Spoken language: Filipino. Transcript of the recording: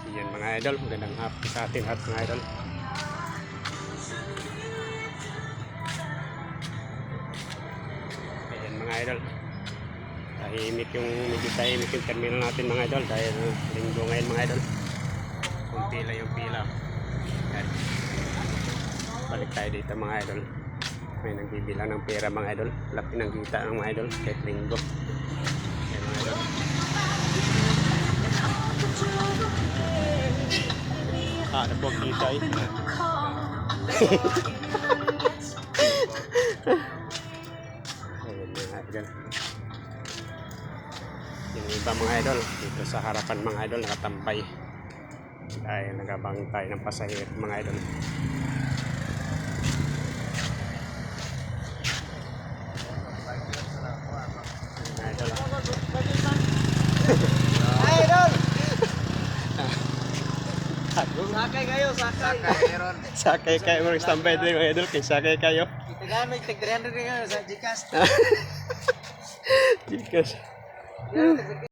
Yan mga idol, magandang hapon sa atin lahat mga idol. Ayan mga idol. Medyo tahimik yung terminal natin mga idol dahil linggo ngayon mga idol. Kunti lang yung pila. Ayan. Balik tayo dito mga idol. May nagbibilang ng pera mga idol. Laki ng kita ng mga idol kahit linggo. Ayan mga idol. Ano po kita eh. Ayan mga idol. Yung iba mga idol dito sa harapan mga idol nakatambay dahil nagabantay ng pasahero mga idol. Idol! Sakay kayo, sakay. Sakay kayo mga standby din mga idol kay sakay kayo. Tagamit, tig 300 kayo sa Gcash. Gcash.